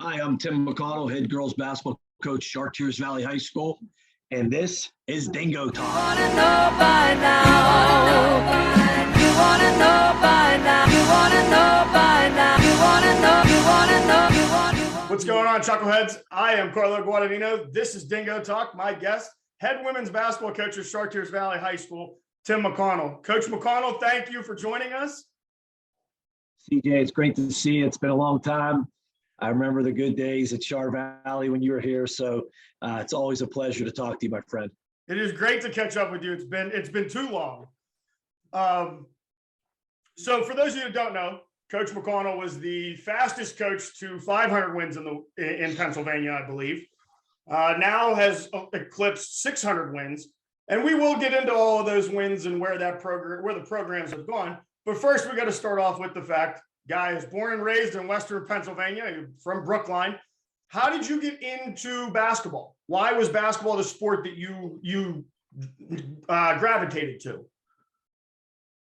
Hi, I'm Tim McConnell, head girls basketball coach, Chartiers Valley High School, and this is Dingo Talk. What's going on, Chuckleheads? I am Carlo Guadagnino. This is Dingo Talk. My guest, head women's basketball coach at Chartiers Valley High School, Tim McConnell. Coach McConnell, thank you for joining us. CJ, it's great to see you. It's been a long time. I remember the good days at Char Valley when you were here, so it's always a pleasure to talk to you, my friend. It is great to catch up with you. It's been too long. So for those of you who don't know, Coach McConnell was the fastest coach to 500 wins in Pennsylvania, I believe. Now has eclipsed 600 wins, and we will get into all of those wins and where the programs have gone. But first, we got to start off with the fact, guy is born and raised in Western Pennsylvania, from Brookline. How did you get into basketball? Why was basketball the sport that you gravitated to?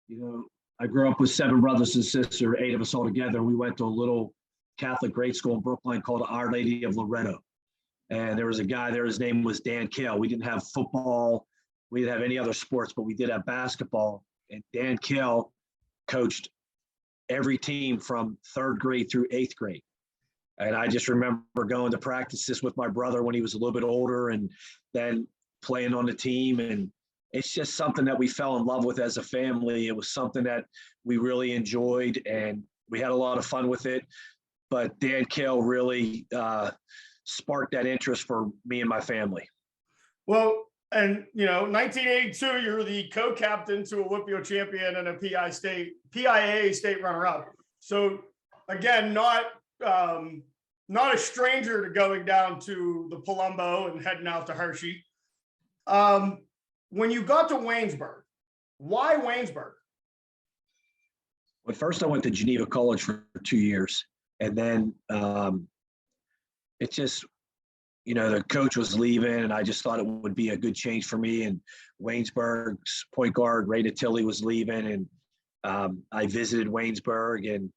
You know, I grew up with 7 brothers and sisters, 8 of us all together. We went to a little Catholic grade school in Brookline called Our Lady of Loretto. And there was a guy there, his name was Dan Kale. We didn't have football, we didn't have any other sports, but we did have basketball. And Dan Kale coached every team from 3rd grade through 8th grade. And I just remember going to practices with my brother when he was a little bit older and then playing on the team. And it's just something that we fell in love with as a family. It was something that we really enjoyed and we had a lot of fun with it. But Dan Kale really sparked that interest for me and my family. Well, and, 1982, you're the co-captain to a WPIAL champion and a PIAA state runner-up. So, again, not a stranger to going down to the Palumbo and heading out to Hershey. When you got to Waynesburg, why Waynesburg? Well, first I went to Geneva College for 2 years, and then it just, the coach was leaving, and I just thought it would be a good change for me. And Waynesburg's point guard, Ray Tilly, was leaving, and I visited Waynesburg and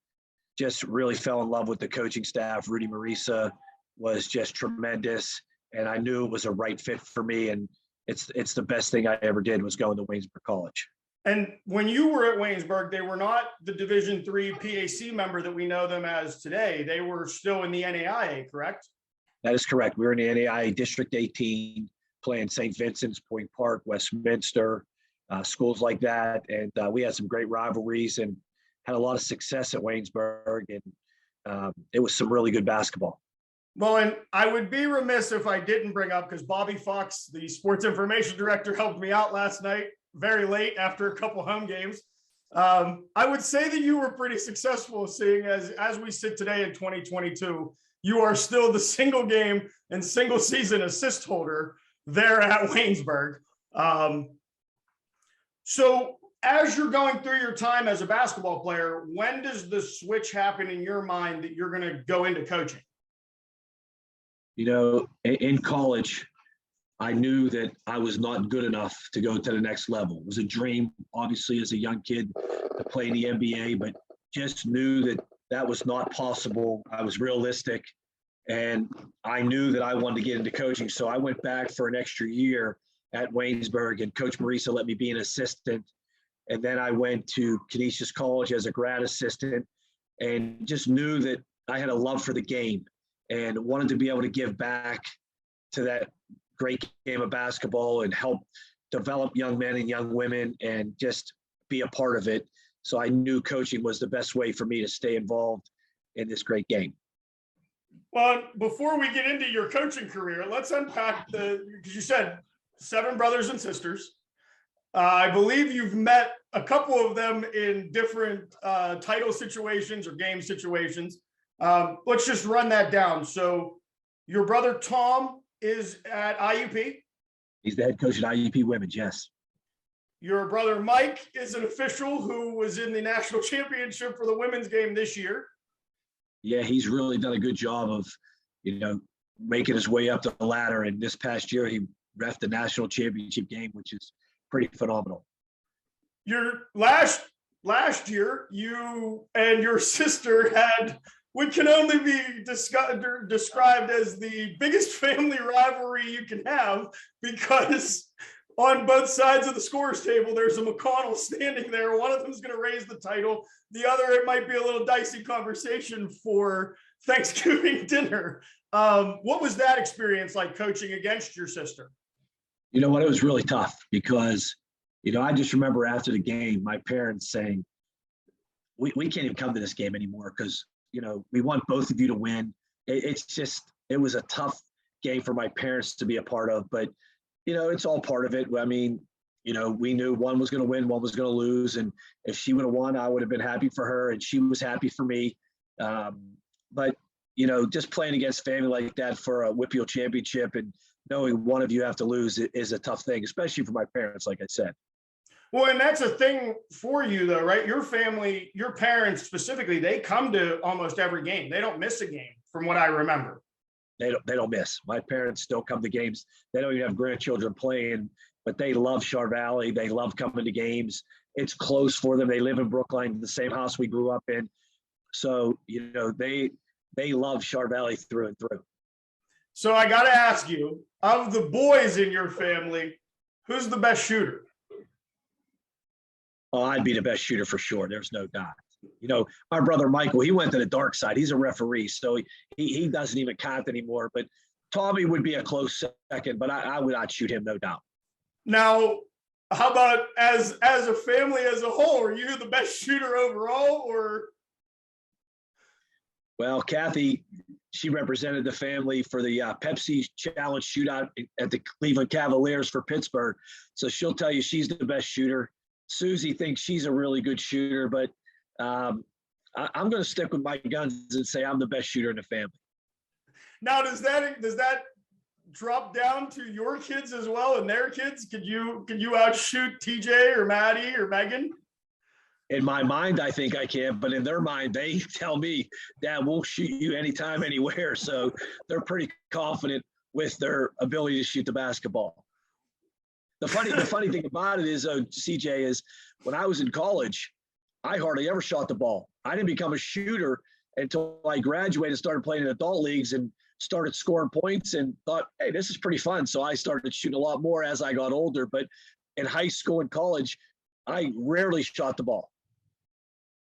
just really fell in love with the coaching staff. Rudy Marisa was just tremendous, and I knew it was a right fit for me. And it's the best thing I ever did was going to Waynesburg College. And when you were at Waynesburg, they were not the Division III PAC member that we know them as today. They were still in the NAIA, correct? That is correct. We were in the NAIA District 18, playing St. Vincent's, Point Park, Westminster, schools like that. And we had some great rivalries and had a lot of success at Waynesburg. And it was some really good basketball. Well, and I would be remiss if I didn't bring up, because Bobby Fox, the sports information director, helped me out last night very late after a couple home games. I would say that you were pretty successful, seeing as we sit today in 2022, you are still the single game and single season assist holder there at Waynesburg. So as you're going through your time as a basketball player, when does the switch happen in your mind that you're going to go into coaching? In college, I knew that I was not good enough to go to the next level. It was a dream, obviously, as a young kid to play in the NBA, but just knew that that was not possible. I was realistic, and I knew that I wanted to get into coaching. So I went back for an extra year at Waynesburg, and Coach Marisa let me be an assistant. And then I went to Canisius College as a grad assistant and just knew that I had a love for the game and wanted to be able to give back to that great game of basketball and help develop young men and young women and just be a part of it. So I knew coaching was the best way for me to stay involved in this great game. Well, before we get into your coaching career, let's unpack because you said 7 brothers and sisters. I believe you've met a couple of them in different title situations or game situations. Let's just run that down. So your brother Tom is at IUP. He's the head coach at IUP Women's, yes. Your brother Mike is an official who was in the national championship for the women's game this year. Yeah, he's really done a good job of, making his way up the ladder. And this past year, he reffed the national championship game, which is pretty phenomenal. Your last year, you and your sister had what can only be described as the biggest family rivalry you can have, because on both sides of the scores table, there's a McConnell standing there. One of them is going to raise the title. The other, it might be a little dicey conversation for Thanksgiving dinner. What was that experience like, coaching against your sister? You know what? It was really tough because, I just remember after the game, my parents saying, we can't even come to this game anymore because, we want both of you to win. It was a tough game for my parents to be a part of, but, it's all part of it. I mean, we knew one was going to win, one was going to lose. And if she would have won, I would have been happy for her and she was happy for me. But, just playing against family like that for a WPIAL championship and knowing one of you have to lose is a tough thing, especially for my parents, like I said. Well, and that's a thing for you though, right? Your family, your parents specifically, they come to almost every game. They don't miss a game from what I remember. They don't miss. My parents still come to games. They don't even have grandchildren playing, but they love Char Valley. They love coming to games. It's close for them. They live in Brookline, the same house we grew up in. So, they love Char Valley through and through. So I got to ask you, of the boys in your family, who's the best shooter? Oh, I'd be the best shooter for sure. There's no doubt. My brother Michael, he went to the dark side. He's a referee, so he doesn't even count anymore. But Tommy would be a close second, but I would outshoot him, no doubt. Now, how about as a family as a whole? Are you the best shooter overall, or? Well, Kathy, she represented the family for the Pepsi Challenge shootout at the Cleveland Cavaliers for Pittsburgh. So she'll tell you she's the best shooter. Susie thinks she's a really good shooter, but I'm going to stick with my guns and say I'm the best shooter in the family. Now, does that drop down to your kids as well and their kids? Can you outshoot TJ or Maddie or Megan? In my mind, I think I can, but in their mind, they tell me, Dad, we'll shoot you anytime, anywhere. So they're pretty confident with their ability to shoot the basketball. The funny thing about it is, CJ, is when I was in college, I hardly ever shot the ball. I didn't become a shooter until I graduated, started playing in adult leagues and started scoring points and thought, hey, this is pretty fun. So I started shooting a lot more as I got older. But in high school and college, I rarely shot the ball.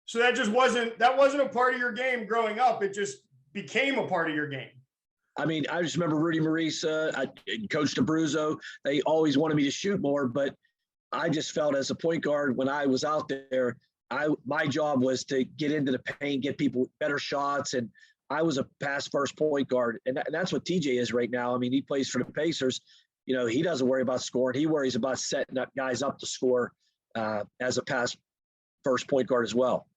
So that wasn't a part of your game growing up. It just became a part of your game. I mean, I just remember Rudy Marisa, Coach DeBruzzo. They always wanted me to shoot more, but I just felt as a point guard when I was out there, my job was to get into the paint, get people better shots, and I was a pass-first point guard, and that's what TJ is right now. I mean, he plays for the Pacers. He doesn't worry about scoring. He worries about setting up guys up to score as a pass-first point guard as well.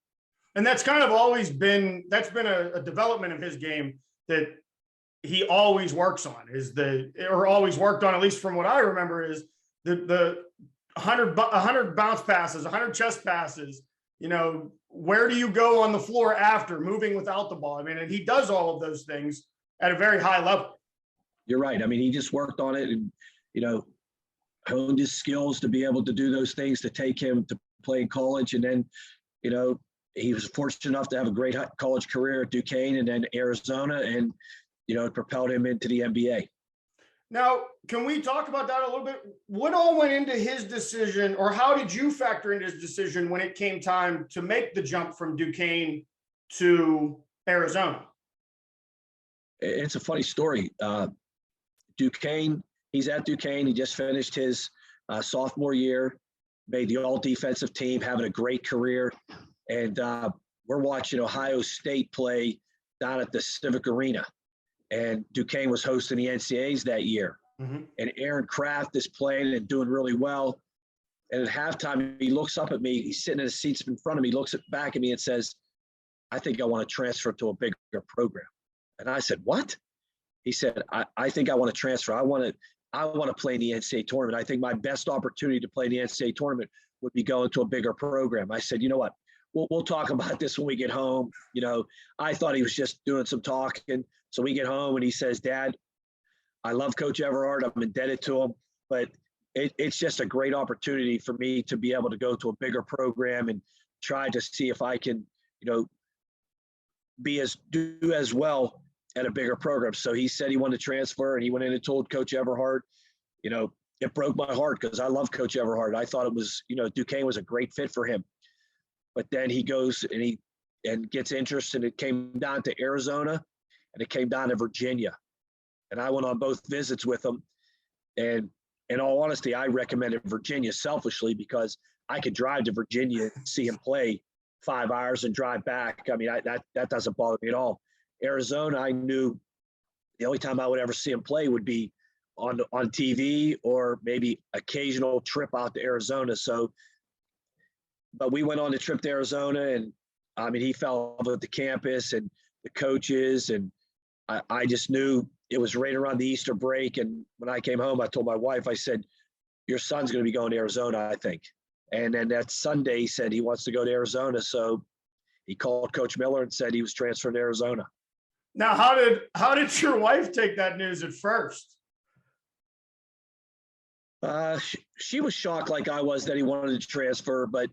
And that's kind of always been a development of his game that he always works on, or always worked on, at least from what I remember, is the 100 bounce passes, 100 chest passes. Where do you go on the floor after moving without the ball? I mean, and he does all of those things at a very high level. You're right. I mean, he just worked on it and, honed his skills to be able to do those things to take him to play in college. And then, he was fortunate enough to have a great college career at Duquesne and then Arizona, and, it propelled him into the NBA. Now, can we talk about that a little bit? What all went into his decision, or how did you factor into his decision when it came time to make the jump from Duquesne to Arizona? It's a funny story. Duquesne, he's at Duquesne. He just finished his sophomore year, made the all-defensive team, having a great career. And we're watching Ohio State play down at the Civic Arena. And Duquesne was hosting the NCAAs that year. Mm-hmm. And Aaron Kraft is playing and doing really well. And at halftime, he looks up at me. He's sitting in the seats in front of me, looks back at me and says, I think I want to transfer to a bigger program. And I said, what? He said, I think I want to transfer. I want to play in the NCAA tournament. I think my best opportunity to play in the NCAA tournament would be going to a bigger program. I said, you know what? We'll talk about this when we get home. I thought he was just doing some talking. So we get home and he says, Dad, I love Coach Everard. I'm indebted to him, but it's just a great opportunity for me to be able to go to a bigger program and try to see if I can, do as well at a bigger program. So he said he wanted to transfer, and he went in and told Coach Everhart. It broke my heart because I love Coach Everhart. I thought it was, Duquesne was a great fit for him. But then he goes and gets interest, and it came down to Arizona, and it came down to Virginia. And I went on both visits with him. And in all honesty, I recommended Virginia selfishly because I could drive to Virginia and see him play 5 hours and drive back. I mean, that doesn't bother me at all. Arizona, I knew the only time I would ever see him play would be on TV or maybe occasional trip out to Arizona. So, but we went on the trip to Arizona, and I mean, he fell in love with the campus and the coaches, and I just knew it was right around the Easter break. And when I came home, I told my wife, I said, your son's going to be going to Arizona, I think. And then that Sunday, he said he wants to go to Arizona. So he called Coach Miller and said he was transferring to Arizona. Now, how did your wife take that news at first? She was shocked like I was that he wanted to transfer, but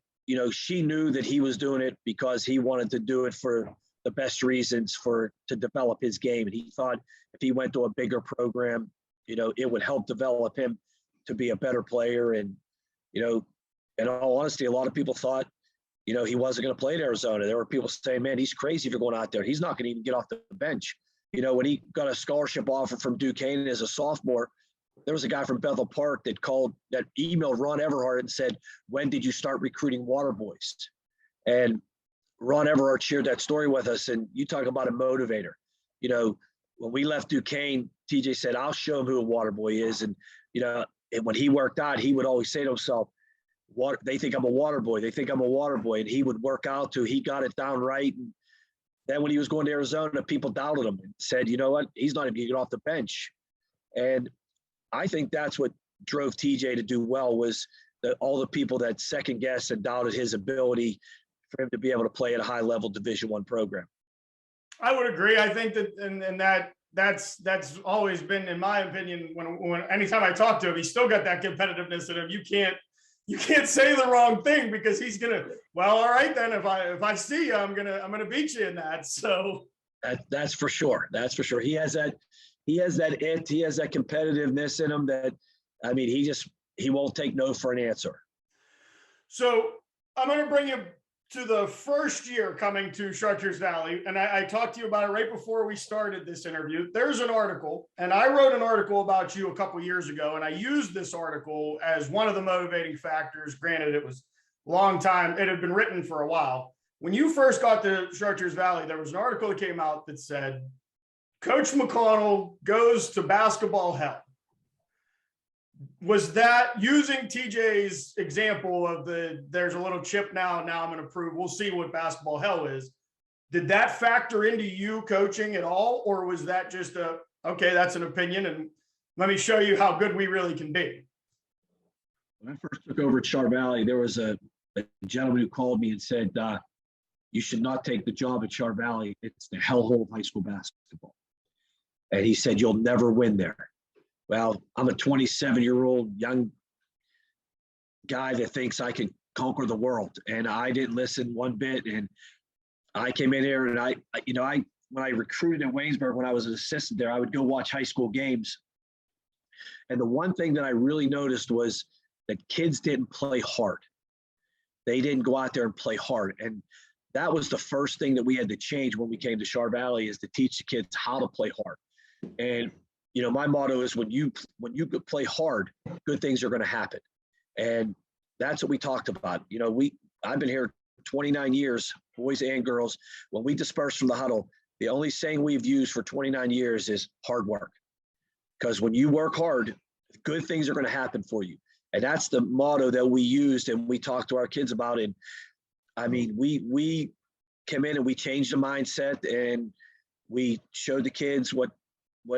she knew that he was doing it because he wanted to do it for the best reasons to develop his game. And he thought if he went to a bigger program, it would help develop him to be a better player. And, in all honesty, a lot of people thought, he wasn't going to play at Arizona. There were people saying, man, he's crazy if you're going out there. He's not going to even get off the bench. When he got a scholarship offer from Duquesne as a sophomore, there was a guy from Bethel Park that emailed Ron Everhart and said, when did you start recruiting water boys? And Ron Everhart shared that story with us. And you talk about a motivator. When we left Duquesne, TJ said, I'll show him who a water boy is. And, and when he worked out, he would always say to himself, they think I'm a water boy. They think I'm a water boy. And he would work out till he got it down right. And then when he was going to Arizona, people doubted him and said, you know what? He's not even going to get off the bench. And I think that's what drove TJ to do well was all the people that second guessed and doubted his ability for him to be able to play at a high level Division I program. I would agree. I think that, and that's always been, in my opinion, when anytime I talk to him, he's still got that competitiveness in him. You can't say the wrong thing because he's gonna. Well, all right then. If I see you, I'm gonna beat you in that. So that's for sure. That's for sure. He has that it. He has that competitiveness in him that, I mean, he won't take no for an answer. So I'm going to bring you to the first year coming to Chartiers Valley. And I talked to you about it right before we started this interview. There's an article, and I wrote an article about you a couple years ago. And I used this article as one of the motivating factors. Granted, it was a long time. It had been written for a while. When you first got to Chartiers Valley, there was an article that came out that said, Coach McConnell goes to basketball hell. Was that, using TJ's example of there's a little chip now I'm going to prove, we'll see what basketball hell is. Did that factor into you coaching at all? Or was that just okay, that's an opinion and let me show you how good we really can be? When I first took over at Char Valley, there was a gentleman who called me and said, you should not take the job at Char Valley. It's the hellhole of high school basketball. And he said, you'll never win there. Well, I'm a 27-year-old young guy that thinks I can conquer the world. And I didn't listen one bit. And I came in here and when I recruited in Waynesburg, when I was an assistant there, I would go watch high school games. And the one thing that I really noticed was that kids didn't play hard. They didn't go out there and play hard. And that was the first thing that we had to change when we came to Char Valley, is to teach the kids how to play hard. And, my motto is when you play hard, good things are going to happen. And that's what we talked about. I've been here 29 years, boys and girls. When we disperse from the huddle, the only saying we've used for 29 years is hard work. Because when you work hard, good things are going to happen for you. And that's the motto that we used and we talked to our kids about. And I mean, we came in and we changed the mindset and we showed the kids what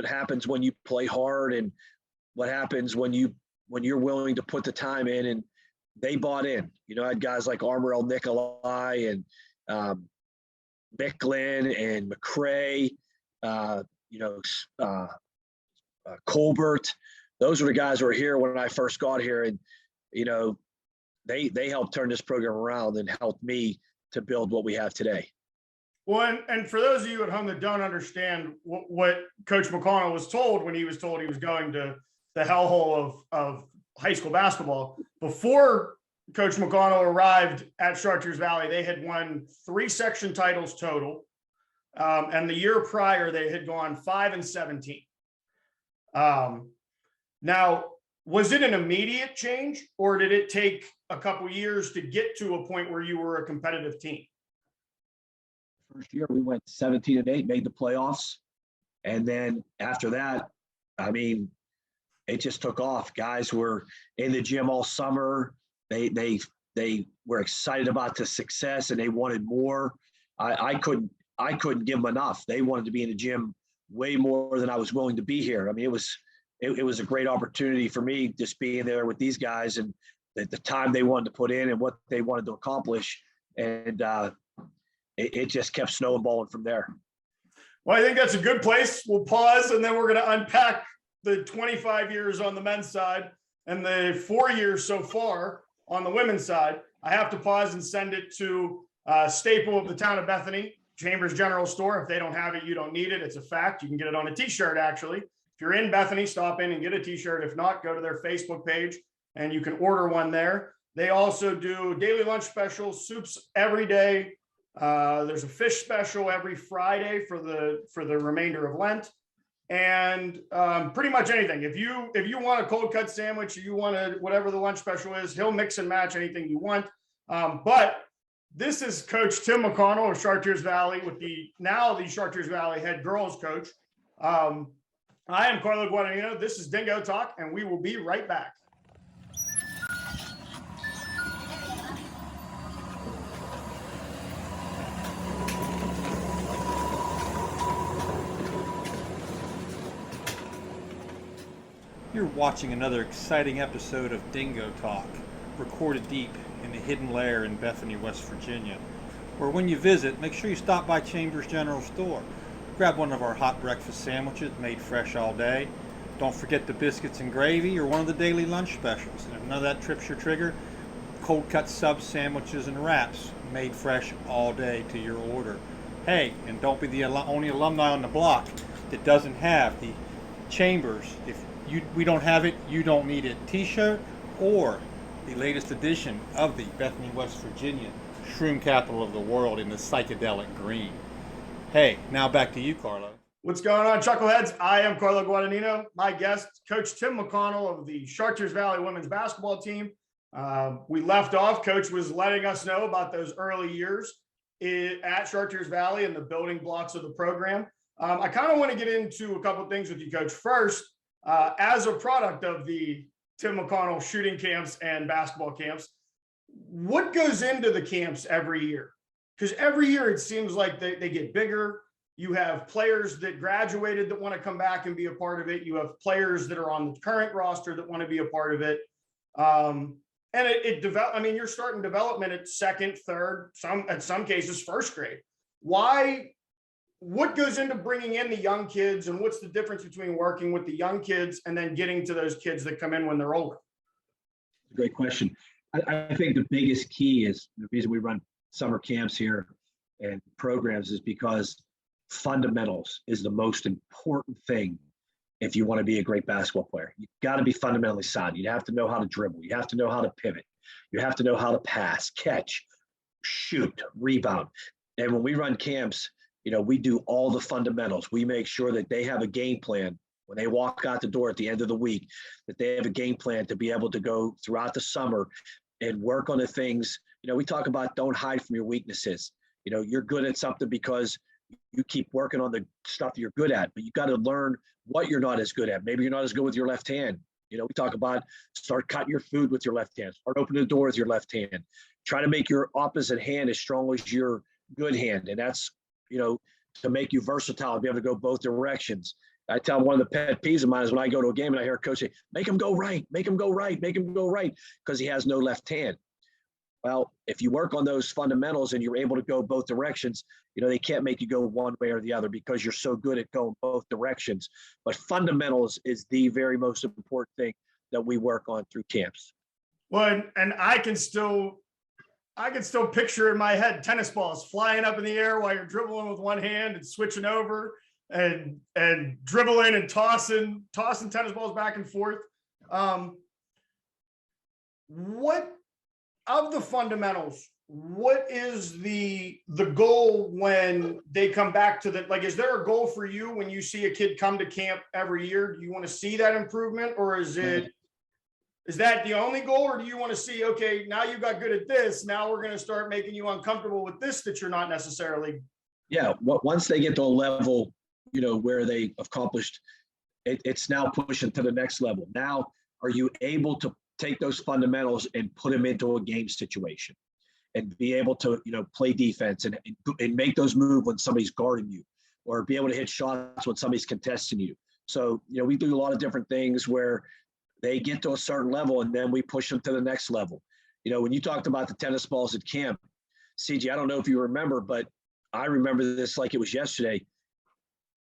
happens when you play hard and what happens when you're willing to put the time in, and they bought in. I had guys like Armorel Nikolai and Micklin and McCray, Colbert. Those were the guys who were here when I first got here. And, they helped turn this program around and helped me to build what we have today. Well, and for those of you at home that don't understand what Coach McConnell was told when he was told he was going to the hellhole of high school basketball, before Coach McConnell arrived at Chartiers Valley, they had won 3 section titles total. And the year prior, they had gone 5-17. Now, was it an immediate change, or did it take a couple years to get to a point where you were a competitive team? First year we went 17-8, made the playoffs, and then after that, I mean, it just took off. Guys were in the gym all summer. They were excited about the success, and they wanted more. I couldn't give them enough. They wanted to be in the gym way more than I was willing to be here. I mean, it was a great opportunity for me just being there with these guys and the time they wanted to put in and what they wanted to accomplish. And it just kept snowballing from there. Well, I think that's a good place. We'll pause, and then we're going to unpack the 25 years on the men's side and the 4 years so far on the women's side. I have to pause and send it to staple of the town of Bethany, Chambers General Store. If they don't have it, you don't need it. It's a fact. You can get it on a t-shirt, actually. If you're in Bethany, stop in and get a t-shirt. If not, go to their Facebook page and you can order one there. They also do daily lunch specials, soups every day. There's a fish special every Friday for the remainder of Lent, and pretty much anything. If you want a cold cut sandwich, or you want whatever the lunch special is, he'll mix and match anything you want. But this is Coach Tim McConnell of Chartiers Valley, with the Chartiers Valley head girls coach. I am Carlo Guadagnino. This is Dingo Talk, and we will be right back. You're watching another exciting episode of Dingo Talk, recorded deep in the hidden lair in Bethany, West Virginia, where when you visit, make sure you stop by Chambers General Store. Grab one of our hot breakfast sandwiches made fresh all day. Don't forget the biscuits and gravy or one of the daily lunch specials. And if none of that trips your trigger, cold cut sub sandwiches and wraps made fresh all day to your order. Hey, and don't be the only alumni on the block that doesn't have the Chambers. If we don't have it, you don't need it t-shirt, or the latest edition of the Bethany, West Virginia shroom capital of the world in the psychedelic green. Hey, now back to you, Carlo. What's going on, Chuckleheads? I am Carlo Guadagnino. My guest, Coach Tim McConnell of the Chartiers Valley women's basketball team. We left off. Coach was letting us know about those early years at Chartiers Valley and the building blocks of the program. I kind of want to get into a couple of things with you, Coach. First, as a product of the Tim McConnell shooting camps and basketball camps, what goes into the camps every year? Because every year it seems like they get bigger. You have players that graduated that want to come back and be a part of it. You have players that are on the current roster that want to be a part of it. And I mean, you're starting development at second, third, at some cases, first grade. What goes into bringing in the young kids, and what's the difference between working with the young kids and then getting to those kids that come in when they're older? Great question. I think the biggest key is the reason we run summer camps here and programs is because fundamentals is the most important thing if you want to be a great basketball player. You've got to be fundamentally sound. You have to know how to dribble. You have to know how to pivot. You have to know how to pass, catch, shoot, rebound. And when we run camps, we do all the fundamentals. We make sure that they have a game plan when they walk out the door at the end of the week, that they have a game plan to be able to go throughout the summer and work on the things. We talk about don't hide from your weaknesses. You're good at something because you keep working on the stuff that you're good at, but you got to learn what you're not as good at. Maybe you're not as good with your left hand. We talk about start cutting your food with your left hand, start opening the door with your left hand, try to make your opposite hand as strong as your good hand. And that's, to make you versatile and be able to go both directions. I tell them one of the pet peeves of mine is when I go to a game and I hear a coach say, make him go right, make him go right, make him go right, because he has no left hand. Well, if you work on those fundamentals and you're able to go both directions, they can't make you go one way or the other because you're so good at going both directions. But fundamentals is the very most important thing that we work on through camps. Well, and I can still I can still picture in my head tennis balls flying up in the air while you're dribbling with one hand and switching over and dribbling and tossing tennis balls back and forth. What of the fundamentals? What is the goal when they come back to the, like, is there a goal for you when you see a kid come to camp every year? Do you want to see that improvement, or is that the only goal, or do you want to see, okay, now you got good at this, now we're going to start making you uncomfortable with this that you're not necessarily? Yeah, once they get to a level, where they accomplished, it's now pushing to the next level. Now, are you able to take those fundamentals and put them into a game situation and be able to, play defense and make those moves when somebody's guarding you, or be able to hit shots when somebody's contesting you. So, we do a lot of different things where they get to a certain level and then we push them to the next level. When you talked about the tennis balls at camp, CJ, I don't know if you remember, but I remember this like it was yesterday.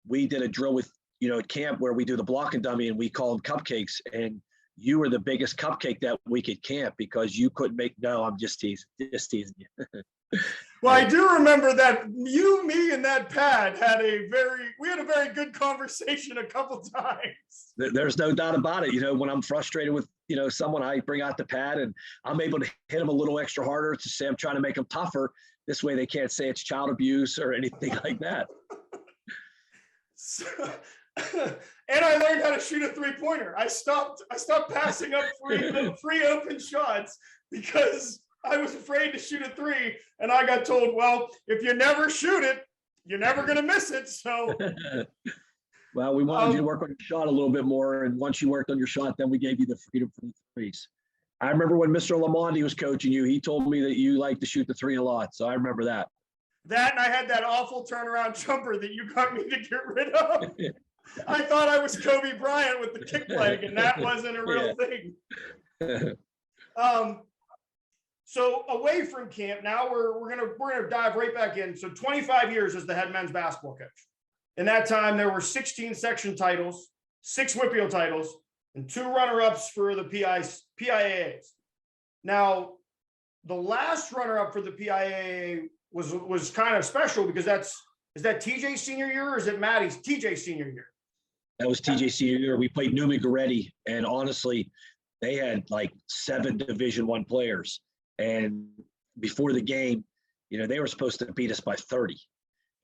We did a drill with, at camp where we do the block and dummy and we call them cupcakes. And you were the biggest cupcake that week at camp because you couldn't no, I'm just teasing you. Well, I do remember that you, me, and that pad had a very good conversation a couple times. There's no doubt about it. When I'm frustrated with, someone, I bring out the pad and I'm able to hit them a little extra harder to say I'm trying to make them tougher. This way they can't say it's child abuse or anything like that. So, and I learned how to shoot a three-pointer. I stopped passing up free open shots because I was afraid to shoot a three, and I got told, well, if you never shoot it, you're never going to miss it. So, well, we wanted you to work on your shot a little bit more, and once you worked on your shot, then we gave you the freedom for the threes. I remember when Mr. Lamonti was coaching you, he told me that you like to shoot the three a lot, so I remember that. That, and I had that awful turnaround jumper that you got me to get rid of. I thought I was Kobe Bryant with the kick leg, and that wasn't a real thing. So away from camp, now we're gonna dive right back in. So 25 years as the head men's basketball coach. In that time, there were 16 section titles, 6 WPIAL titles, and 2 runner-ups for the PIAAs. Now, the last runner-up for the PIAA was kind of special because is that TJ's senior year, or is it Maddie's TJ's senior year? That was TJ's senior year. We played Newman Goretti, and honestly, they had like 7 Division I players. And before the game, they were supposed to beat us by 30.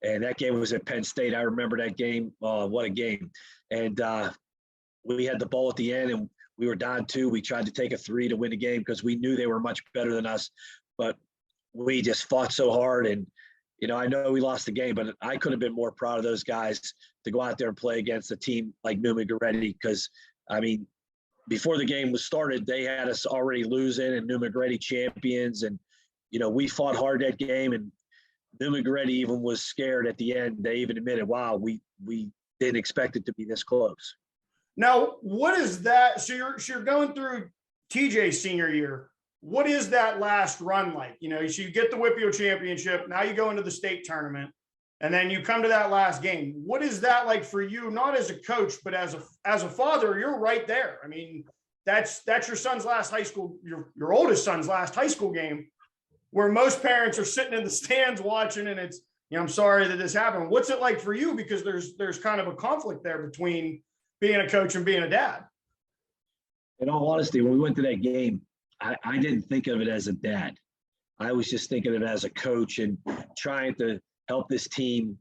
And that game was at Penn State. I remember that game. What a game. And we had the ball at the end, and we were down 2. We tried to take a 3 to win the game because we knew they were much better than us. But we just fought so hard. And, I know we lost the game, but I could have been more proud of those guys to go out there and play against a team like Newman Goretti because, before the game was started, they had us already losing and Newman Goretti champions. And, we fought hard that game, and Newman Goretti even was scared at the end. They even admitted, wow, we didn't expect it to be this close. Now, what is that? So you're going through TJ's senior year. What is that last run like? So you get the WPIAL championship. Now you go into the state tournament, and then you come to that last game. What is that like for you? Not as a coach, but as a father, you're right there. That's your son's last high school, your oldest son's last high school game, where most parents are sitting in the stands watching, and it's, I'm sorry that this happened. What's it like for you? Because there's kind of a conflict there between being a coach and being a dad. In all honesty, when we went to that game, I didn't think of it as a dad. I was just thinking of it as a coach and trying to help this team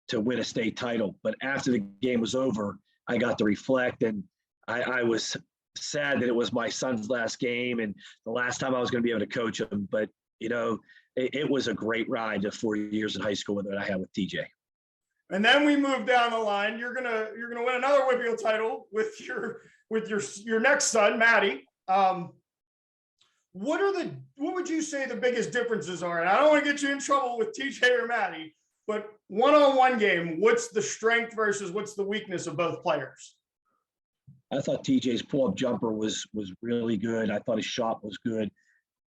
to win a state title. But after the game was over, I got to reflect, and I was sad that it was my son's last game and the last time I was going to be able to coach him. But, it was a great ride, the 4 years in high school that I had with TJ. And then we move down the line. You're gonna win another WPIAL title with your next son, Maddie. What would you say the biggest differences are? And I don't want to get you in trouble with TJ or Maddie, but one-on-one game, what's the strength versus what's the weakness of both players? I thought TJ's pull-up jumper was really good. I thought his shot was good.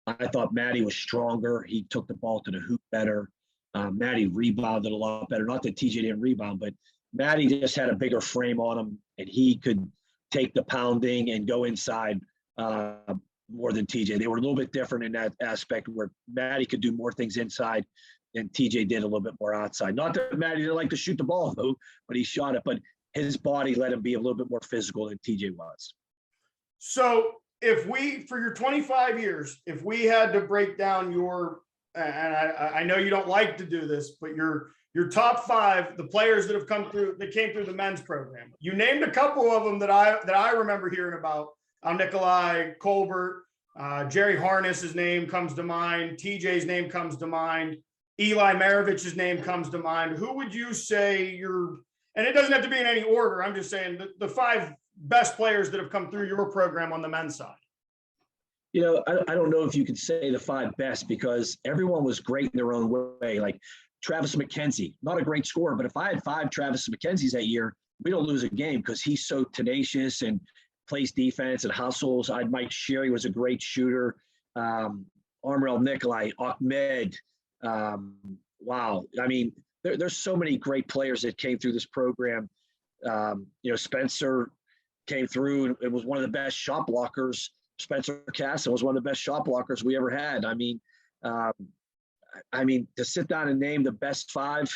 I thought Maddie was stronger. He took the ball to the hoop better. Maddie rebounded a lot better. Not that TJ didn't rebound, but Maddie just had a bigger frame on him, and he could take the pounding and go inside. more than TJ. They were a little bit different in that aspect where Matty could do more things inside and TJ did a little bit more outside. Not that Matty didn't like to shoot the ball though, but he shot it. But his body let him be a little bit more physical than TJ was. So if we, for your 25 years, if we had to break down your, and I know you don't like to do this, but your top 5, the players that have come through, that came through the men's program. You named a couple of them that I remember hearing about. Nikolai Colbert, Jerry Harness's name comes to mind. TJ's name comes to mind. Eli Maravich's name comes to mind. Who would you say and it doesn't have to be in any order. I'm just saying the 5 best players that have come through your program on the men's side. You know, I don't know if you could say the 5 best because everyone was great in their own way. Like Travis McKenzie, not a great scorer, but if I had 5 Travis McKenzies that year, we don't lose a game because he's so tenacious and plays defense and hustles. Mike Sherry was a great shooter. Armel Nikolai, Ahmed. Wow. I mean, there's so many great players that came through this program. You know, Spencer came through and was one of the best shot blockers. Spencer Castle was one of the best shot blockers we ever had. I mean, to sit down and name the best 5,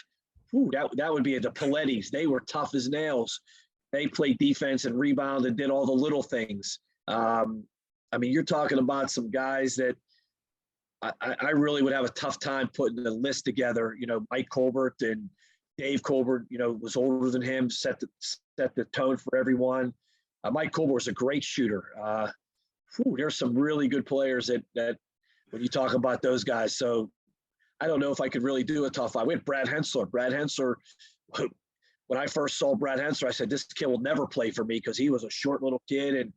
that would be the Palettis. They were tough as nails. They played defense and rebound and did all the little things. I mean, you're talking about some guys that I really would have a tough time putting a list together. You know, Mike Colbert and Dave Colbert, you know, was older than him, set the tone for everyone. Mike Colbert was a great shooter. There's some really good players that when you talk about those guys. So I don't know if I could really do a top 5. We had Brad Hensler. Brad Hensler, when I first saw Brad Hensler, I said, this kid will never play for me because he was a short little kid. And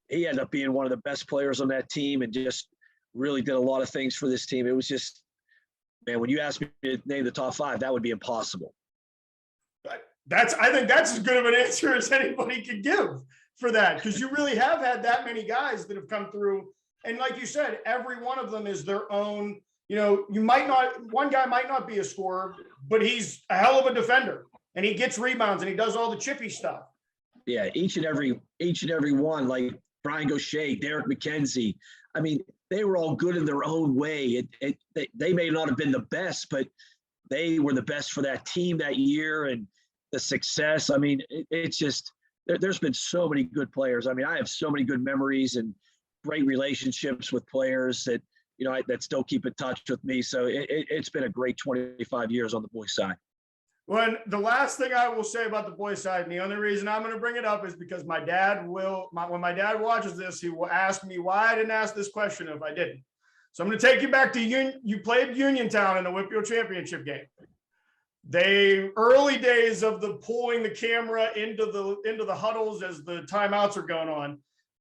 he ended up being one of the best players on that team and just really did a lot of things for this team. It was just, man, when you asked me to name the top 5, that would be impossible. I think that's as good of an answer as anybody could give for that, because you really have had that many guys that have come through. And like you said, every one of them is their own, you know, one guy might not be a scorer, but he's a hell of a defender and he gets rebounds and he does all the chippy stuff. Yeah, each and every one, like Brian Gaucher, Derek McKenzie. I mean, they were all good in their own way. They may not have been the best, but they were the best for that team that year and the success. I mean, it's just, there's been so many good players. I mean, I have so many good memories and great relationships with players that, you know, that still keep in touch with me. So it's been a great 25 years on the boys' side. When the last thing I will say about the boys' side, and the only reason I'm going to bring it up is because my dad when my dad watches this, he will ask me why I didn't ask this question if I didn't. So I'm going to take you back to you played Uniontown in the Whitfield Championship game. Early days of the pulling the camera into the huddles as the timeouts are going on.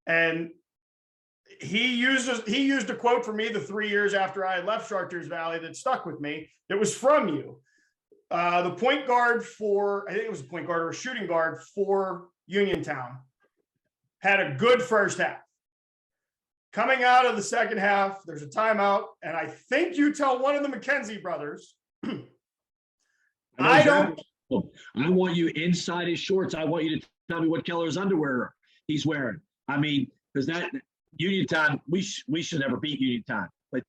And he used a quote for me the 3 years after I had left Chartiers Valley that stuck with me. That was from you. The point guard I think it was a point guard or a shooting guard for Uniontown, had a good first half. Coming out of the second half, there's a timeout, and I think you tell one of the McKenzie brothers, I want you inside his shorts. I want you to tell me what color's underwear he's wearing. I mean, because that Uniontown, we should never beat Uniontown. But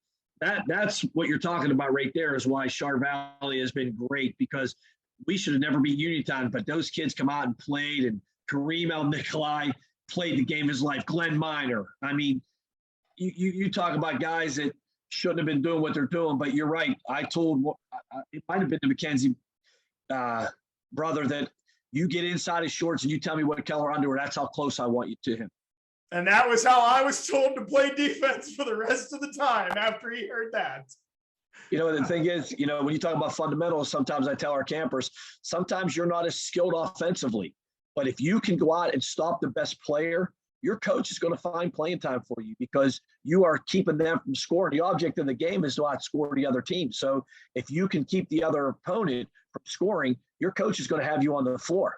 that's what you're talking about right there is why Char Valley has been great, because we should have never beat Uniontown, but those kids come out and played, and Kareem El-Nikolai played the game of his life. Glenn Miner. I mean, you talk about guys that shouldn't have been doing what they're doing, but you're right. I told it might have been the McKenzie brother that you get inside his shorts and you tell me what color underwear. That's how close I want you to him. And that was how I was told to play defense for the rest of the time after he heard that. You know, the thing is, you know, when you talk about fundamentals, sometimes I tell our campers, sometimes you're not as skilled offensively, but if you can go out and stop the best player, your coach is going to find playing time for you because you are keeping them from scoring. The object of the game is to outscore the other team. So if you can keep the other opponent from scoring, your coach is going to have you on the floor.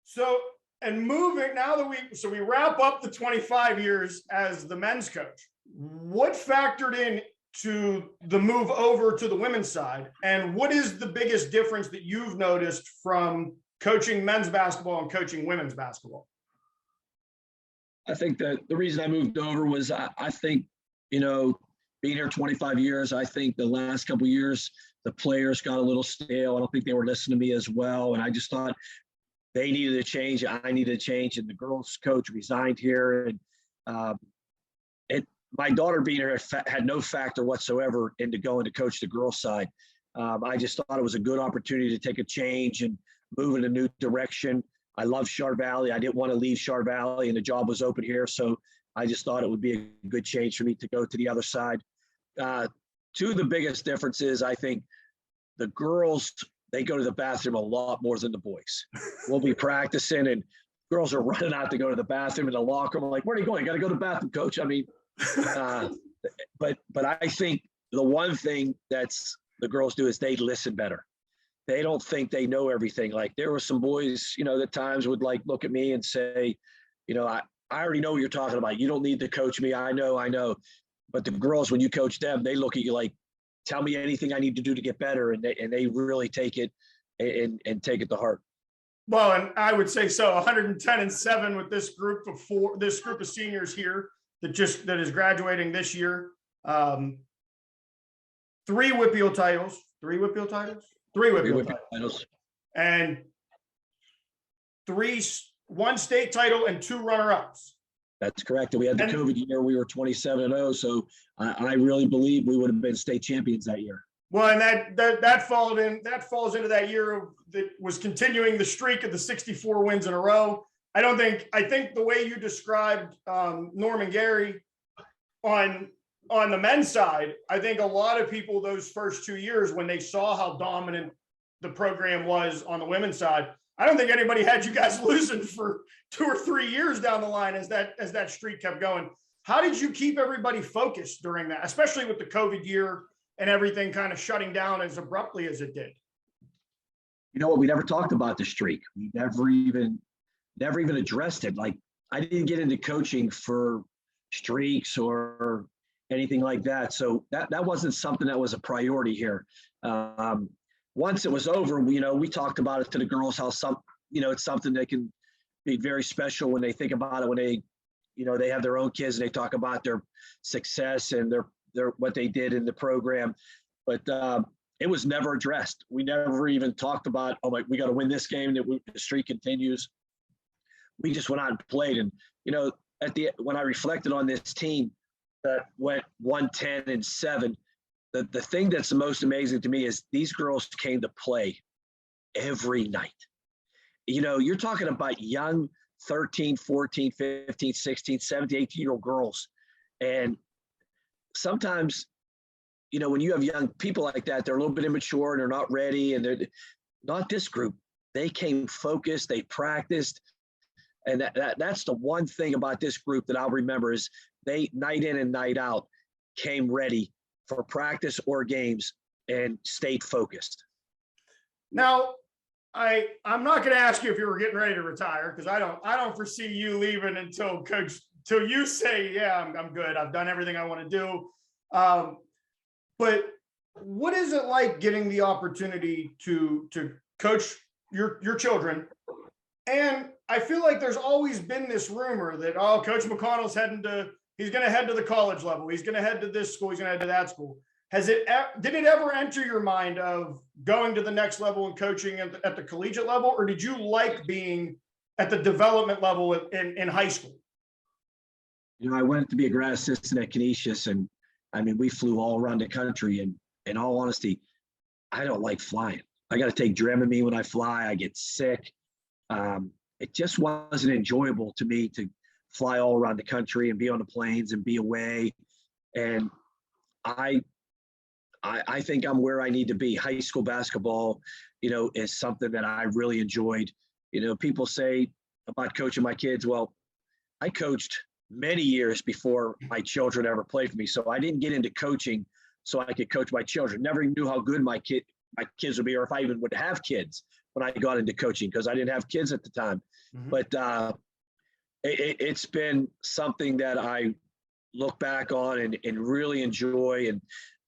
So, and moving now that we wrap up the 25 years as the men's coach, what factored in to the move over to the women's side? And what is the biggest difference that you've noticed from coaching men's basketball and coaching women's basketball? I think that the reason I moved over was I think, being here 25 years, I think the last couple of years, the players got a little stale. I don't think they were listening to me as well. And I just thought they needed a change. I needed a change. And the girls coach resigned here. And my daughter being here had no factor whatsoever into going to coach the girls side. I just thought it was a good opportunity to take a change and move in a new direction. I love Char Valley. I didn't want to leave Char Valley, and the job was open here. So I just thought it would be a good change for me to go to the other side. Two of the biggest differences, I think, the girls, they go to the bathroom a lot more than the boys. We'll be practicing, and girls are running out to go to the bathroom in the locker room. I'm like, where are you going? You got to go to the bathroom, coach. I mean, but I think the one thing that's the girls do is they listen better. They don't think they know everything. Like there were some boys, that times would like look at me and say, I already know what you're talking about. You don't need to coach me. I know. But the girls, when you coach them, they look at you like, tell me anything I need to do to get better. And they really take it and take it to heart. Well, and I would say so 110-7 with this group of seniors here that is graduating this year. 3 WPIAL titles, and 1 state title and 2 runner-ups. That's correct. And we had the COVID year. We were 27-0. So I really believe we would have been state champions that year. Well, and that falls into that year that was continuing the streak of the 64 wins in a row. I think the way you described Norman Gary on the men's side, I think a lot of people those first 2 years, when they saw how dominant the program was on the women's side, I don't think anybody had you guys losing for 2 or 3 years down the line as that streak kept going. How did you keep everybody focused during that, especially with the COVID year and everything kind of shutting down as abruptly as it did? You know what? We never talked about the streak. We never even addressed it. Like I didn't get into coaching for streaks or anything like that. So that wasn't something that was a priority here. Once it was over, we talked about it to the girls, how it's something that can be very special when they think about it, when they have their own kids and they talk about their success and their what they did in the program. But it was never addressed. We never even talked about, we got to win this game, that the streak continues. We just went out and played. And, when I reflected on this team that went 110-7, the thing that's the most amazing to me is these girls came to play every night. You're talking about young 13, 14, 15, 16, 17, 18-year-old girls. And sometimes, when you have young people like that, they're a little bit immature and they're not ready, and they're not this group. They came focused, they practiced. And that's the one thing about this group that I'll remember is they, night in and night out, came ready for practice or games and stayed focused. Now, I'm not going to ask you if you were getting ready to retire, because I don't foresee you leaving until you say, yeah, I'm good. I've done everything I want to do. But what is it like getting the opportunity to coach your children? And I feel like there's always been this rumor that, Coach McConnell's he's going to head to the college level. He's going to head to this school. He's going to head to that school. Did it ever enter your mind of going to the next level and coaching at the collegiate level, or did you like being at the development level in high school? I went to be a grad assistant at Canisius, and we flew all around the country. And in all honesty, I don't like flying. I got to take Dramamine when I fly. I get sick. It just wasn't enjoyable to me to fly all around the country and be on the planes and be away. And I think I'm where I need to be. High school basketball, is something that I really enjoyed. People say about coaching my kids. Well, I coached many years before my children ever played for me. So I didn't get into coaching so I could coach my children. Never knew how good my kids would be, or if I even would have kids when I got into coaching, because I didn't have kids at the time. Mm-hmm. But it's been something that I look back on and really enjoy. And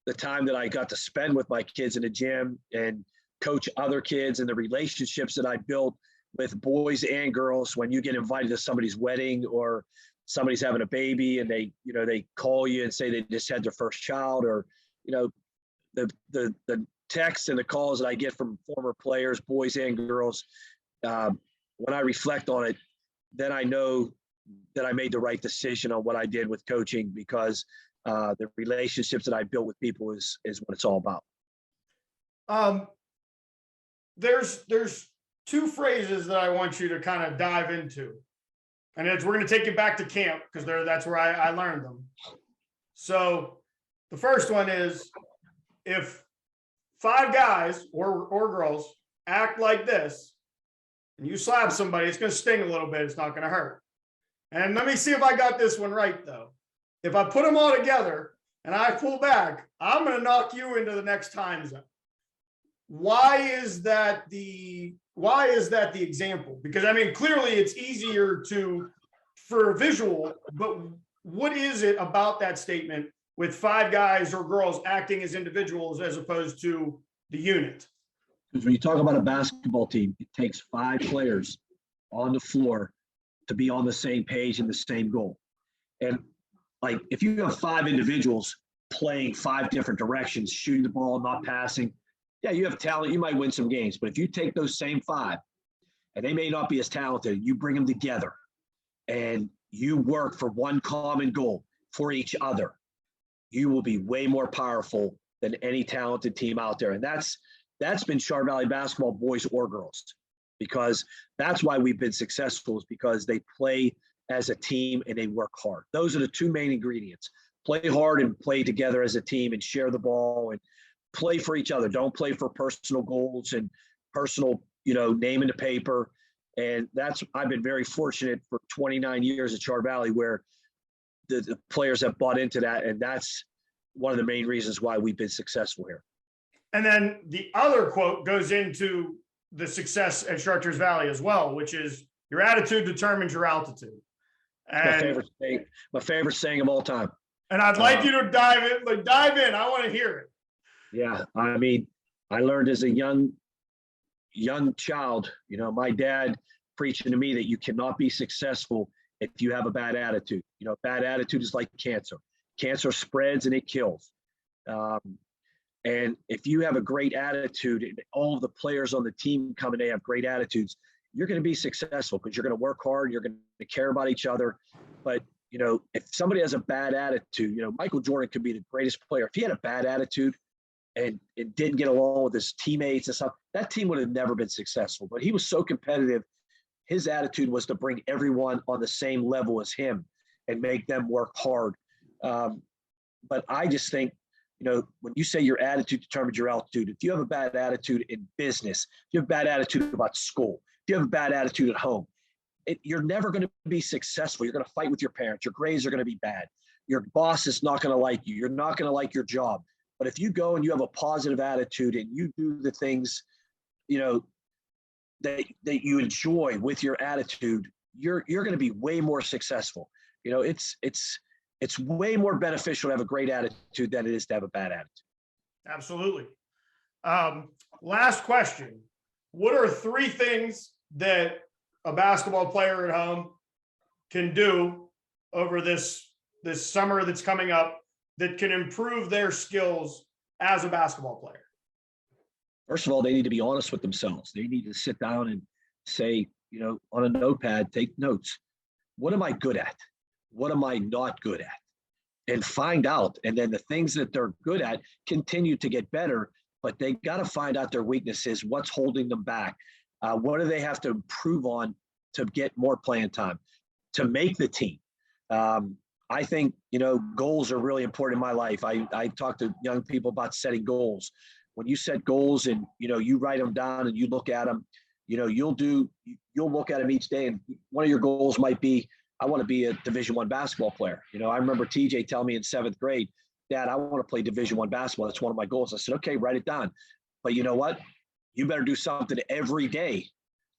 the time that I got to spend with my kids in the gym and coach other kids, and the relationships that I built with boys and girls when you get invited to somebody's wedding or somebody's having a baby and they call you and say they just had their first child, or, the texts and the calls that I get from former players, boys and girls, when I reflect on it, then I know that I made the right decision on what I did with coaching, because the relationships that I built with people is what it's all about. There's two phrases that I want you to kind of dive into, and we're going to take you back to camp, because that's where I learned them. So the first one is, if 5 guys or girls act like this and you slap somebody, it's going to sting a little bit. It's not going to hurt. And let me see if I got this one right, though. If I put them all together and I pull back, I'm going to knock you into the next time zone. Why is that the example? Because I mean, clearly it's easier for a visual, but what is it about that statement with 5 guys or girls acting as individuals as opposed to the unit? Because when you talk about a basketball team, it takes 5 players on the floor to be on the same page and the same goal. And like, if you have 5 individuals playing 5 different directions, shooting the ball, not passing, yeah, you have talent, you might win some games. But if you take those same 5, and they may not be as talented, you bring them together and you work for one common goal for each other, you will be way more powerful than any talented team out there. And that's been Char Valley basketball, boys or girls, because that's why we've been successful, is because they play as a team and they work hard. Those are the 2 main ingredients: play hard and play together as a team and share the ball and play for each other. Don't play for personal goals and personal, name in the paper. And I've been very fortunate for 29 years at Char Valley, where the players have bought into that. And that's one of the main reasons why we've been successful here. And then the other quote goes into the success at Chartiers Valley as well, which is, your attitude determines your altitude. And my favorite saying of all time. And I'd like you to dive in. I want to hear it. Yeah. I mean, I learned as a young child, my dad preaching to me that you cannot be successful if you have a bad attitude. Bad attitude is like cancer. Cancer spreads and it kills. And if you have a great attitude and all of the players on the team come and they have great attitudes, you're going to be successful, because you're going to work hard. You're going to care about each other. But, if somebody has a bad attitude, Michael Jordan could be the greatest player. If he had a bad attitude and it didn't get along with his teammates and stuff, that team would have never been successful. But he was so competitive. His attitude was to bring everyone on the same level as him and make them work hard. But I just think, when you say your attitude determines your altitude, if you have a bad attitude in business, if you have a bad attitude about school, if you have a bad attitude at home, you're never going to be successful. You're going to fight with your parents. Your grades are going to be bad. Your boss is not going to like you. You're not going to like your job. But if you go and you have a positive attitude and you do the things, that you enjoy with your attitude, you're going to be way more successful. It's way more beneficial to have a great attitude than it is to have a bad attitude. Absolutely. Last question. What are 3 things that a basketball player at home can do over this summer that's coming up that can improve their skills as a basketball player? First of all, they need to be honest with themselves. They need to sit down and say, on a notepad, take notes. What am I good at? What am I not good at? And find out. And then the things that they're good at continue to get better, but they got to find out their weaknesses, what's holding them back. What do they have to improve on to get more playing time, to make the team? I think, goals are really important in my life. I talk to young people about setting goals. When you set goals and, you write them down and you look at them, you'll look at them each day. And one of your goals might be, I want to be a Division I basketball player. I remember TJ telling me in 7th grade, Dad, I want to play Division I basketball. That's one of my goals. I said, okay, write it down. But you know what? You better do something every day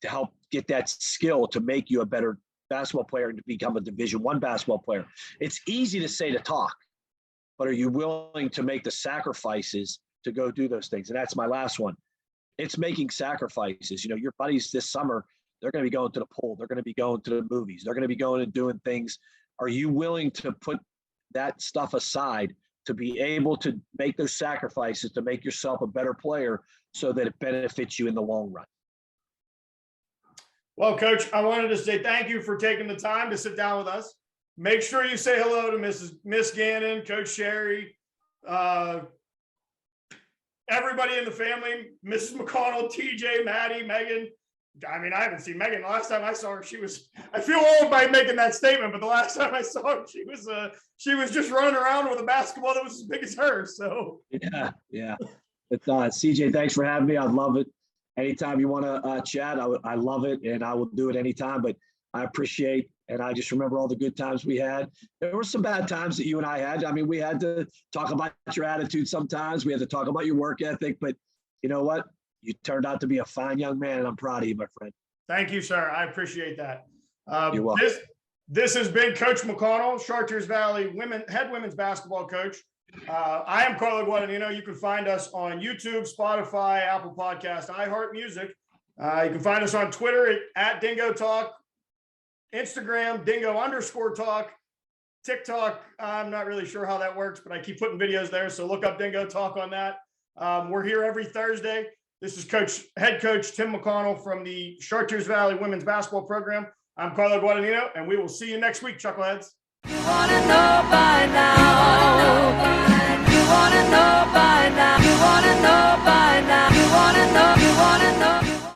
to help get that skill to make you a better basketball player and to become a Division I basketball player. It's easy to say to talk, but are you willing to make the sacrifices to go do those things? And that's my last one. It's making sacrifices. Your buddies this summer, they're going to be going to the pool. They're going to be going to the movies. They're going to be going and doing things Are you willing to put that stuff aside to be able to make those sacrifices to make yourself a better player so that it benefits you in the long run? Well, Coach, I wanted to say thank you for taking the time to sit down with us. Make sure you say hello to Miss Gannon, Coach Sherry, everybody in the family, Mrs. McConnell, TJ, Maddie, Megan. I mean, I haven't seen Megan. The last time I saw her, I feel old by making that statement, but the last time I saw her, she was just running around with a basketball that was as big as hers. So yeah. But CJ, thanks for having me. I love it. Anytime you want to chat, I love it, and I will do it anytime. But I appreciate, and I just remember all the good times we had. There were some bad times that you and I had. I mean, we had to talk about your attitude sometimes. We had to talk about your work ethic. But you know what? You turned out to be a fine young man, and I'm proud of you, my friend. Thank you, sir. I appreciate that. You're welcome. This has been Coach McConnell, Chartiers Valley head women's basketball coach. I am Carlo Guadagnino. You can find us on YouTube, Spotify, Apple Podcasts, iHeart Music. You can find us on Twitter at DingoTalk, Instagram, Dingo_talk, TikTok. I'm not really sure how that works, but I keep putting videos there. So look up DingoTalk on that. We're here every Thursday. This is head coach Tim McConnell from the Chartiers Valley women's basketball program. I'm Carlo Guadagnino, and we will see you next week, Chuckleheads. You wanna know by